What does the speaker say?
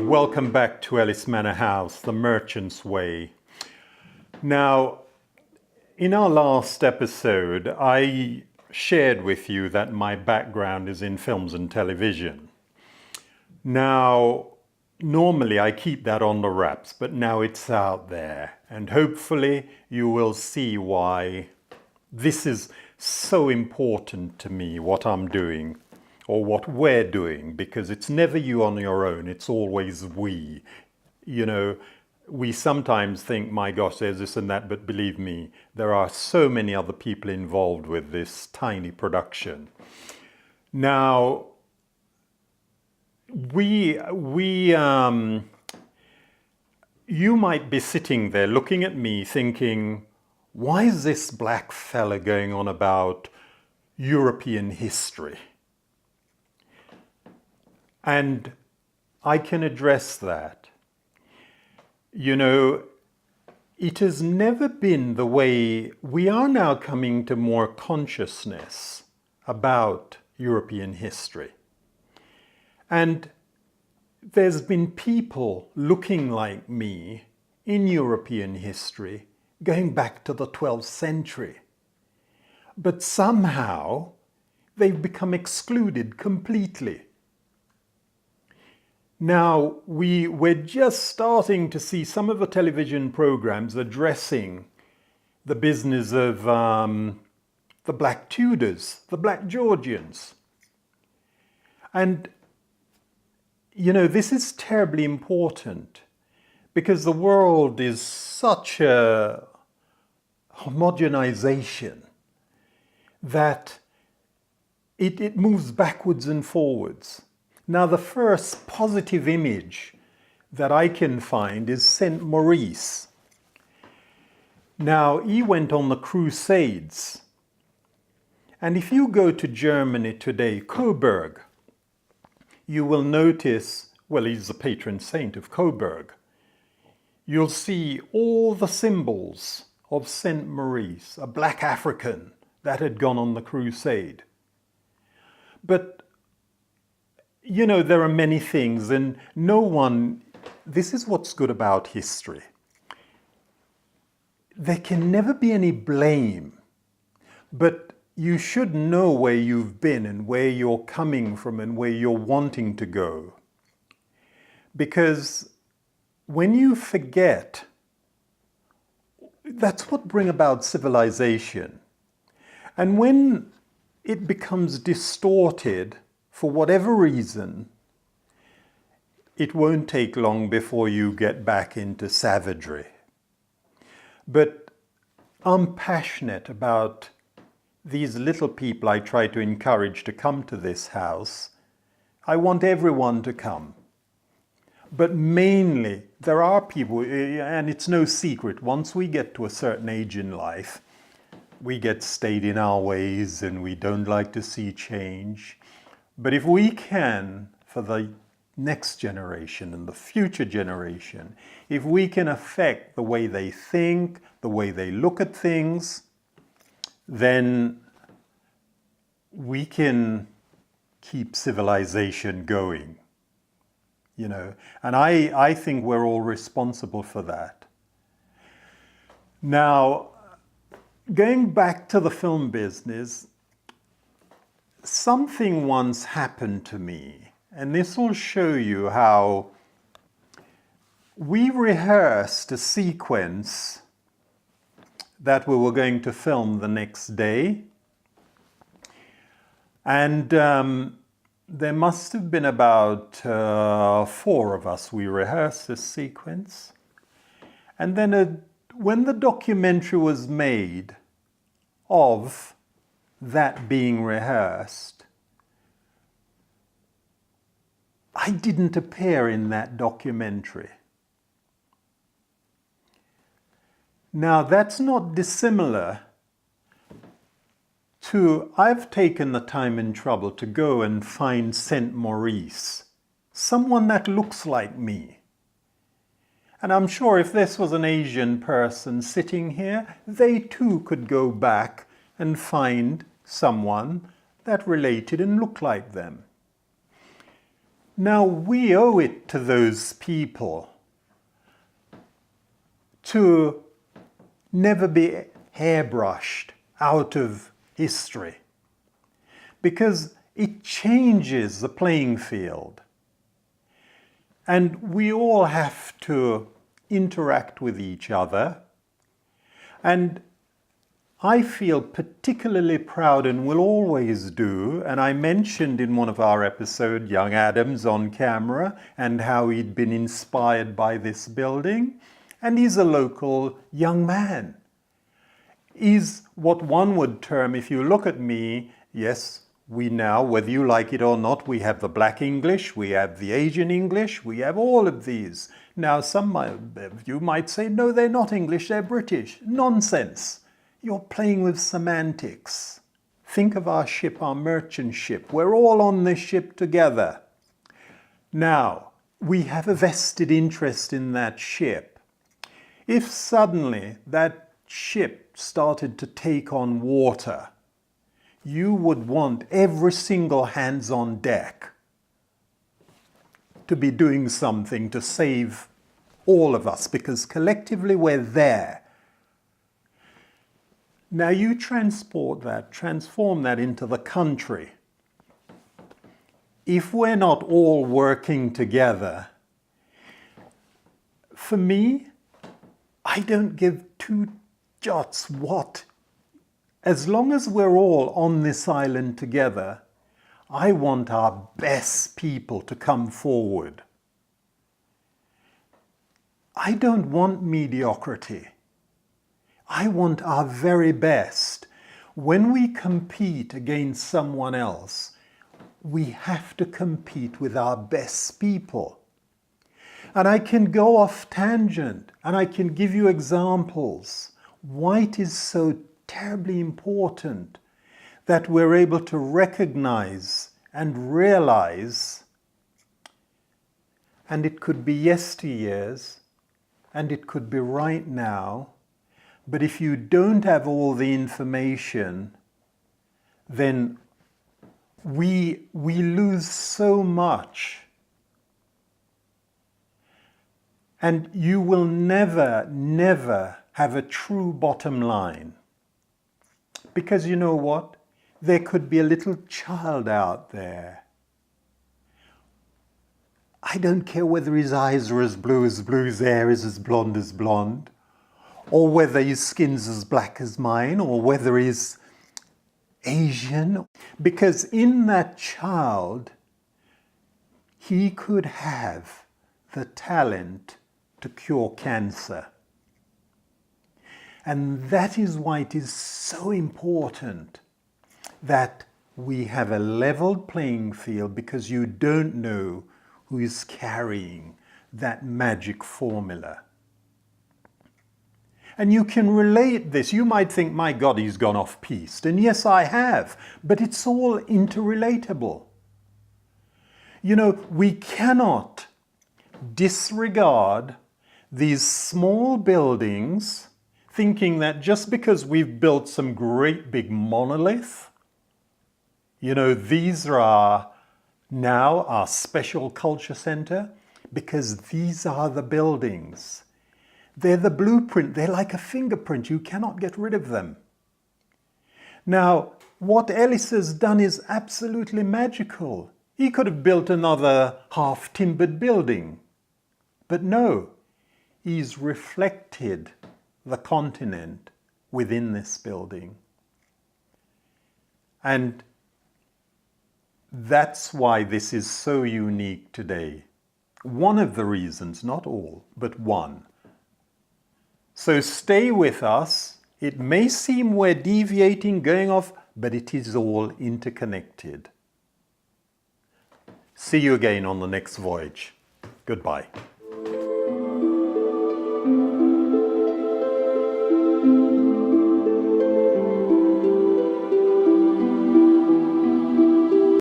Welcome back to Ellys Manor House, the Merchant's Way. Now, in our last episode, I shared with you that my background is in films and television. Now, normally I keep that on the wraps, but now it's out there, and hopefully you will see why this is so important to me, what I'm doing. Or what we're doing, because it's never you on your own, it's always we. You know, we sometimes think, my gosh, there's this and that, but believe me, there are so many other people involved with this tiny production. Now, you might be sitting there looking at me thinking, why is this black fella going on about European history? And I can address that. You know, it has never been the way. We are now coming to more consciousness about European history. And there's been people looking like me in European history going back to the 12th century. But somehow they've become excluded completely. Now, we're just starting to see some of the television programs addressing the business of the Black Tudors, the Black Georgians. And, you know, this is terribly important because the world is such a homogenization that it moves backwards and forwards. Now, the first positive image that I can find is Saint Maurice. Now, he went on the Crusades. And if you go to Germany today, Coburg, you will notice, well, he's the patron saint of Coburg. You'll see all the symbols of Saint Maurice, a black African that had gone on the crusade. But you know, there are many things, and this is what's good about history. There can never be any blame, but you should know where you've been and where you're coming from and where you're wanting to go. Because when you forget, that's what brings about civilization. And when it becomes distorted, for whatever reason, it won't take long before you get back into savagery. But I'm passionate about these little people I try to encourage to come to this house. I want everyone to come. But mainly, there are people, and it's no secret, once we get to a certain age in life, we get stayed in our ways and we don't like to see change. But if we can, for the next generation and the future generation, if we can affect the way they think, the way they look at things, then we can keep civilization going, you know. And I think we're all responsible for that. Now, going back to the film business, something once happened to me, and this will show you how we rehearsed a sequence that we were going to film the next day. And there must have been about 4 of us. We rehearsed this sequence. And then when the documentary was made of that being rehearsed, I didn't appear in that documentary. Now, that's not dissimilar to, I've taken the time and trouble to go and find Saint Maurice, someone that looks like me. And I'm sure if this was an Asian person sitting here, they too could go back and find someone that related and looked like them. Now we owe it to those people to never be hairbrushed out of history, because it changes the playing field. And we all have to interact with each other. And I feel particularly proud, and will always do, and I mentioned in one of our episodes young Adam's on camera and how he'd been inspired by this building. And he's a local young man. He's what one would term, if you look at me, yes, we now, whether you like it or not, we have the black English, we have the Asian English, we have all of these. Now some of you might say, no, they're not English, they're British. Nonsense. You're playing with semantics. Think of our ship, our merchant ship. We're all on this ship together. Now, we have a vested interest in that ship. If suddenly that ship started to take on water, you would want every single hands on deck to be doing something to save all of us, because collectively we're there. Now you transport that, transform that into the country. If we're not all working together, for me, I don't give two jots what. As long as we're all on this island together, I want our best people to come forward. I don't want mediocrity. I want our very best. When we compete against someone else, we have to compete with our best people. And I can go off tangent, and I can give you examples why it is so terribly important that we're able to recognize and realize, and it could be yesteryears, and it could be right now, but if you don't have all the information, then we lose so much. And you will never have a true bottom line. Because you know what? There could be a little child out there. I don't care whether his eyes are as blue, his hair is as blonde, or whether his skin's as black as mine, or whether he's Asian. Because in that child, he could have the talent to cure cancer. And that is why it is so important that we have a leveled playing field, because you don't know who is carrying that magic formula. And you can relate this. You might think, my God, he's gone off-piste. And yes, I have. But it's all interrelatable. You know, we cannot disregard these small buildings thinking that just because we've built some great big monolith, you know, these are now our special culture center, because these are the buildings. They're the blueprint. They're like a fingerprint. You cannot get rid of them. Now, what Ellys has done is absolutely magical. He could have built another half-timbered building. But no, he's reflected the continent within this building. And that's why this is so unique today. One of the reasons, not all, but one. So stay with us. It may seem we're deviating, going off, but it is all interconnected. See you again on the next voyage. Goodbye.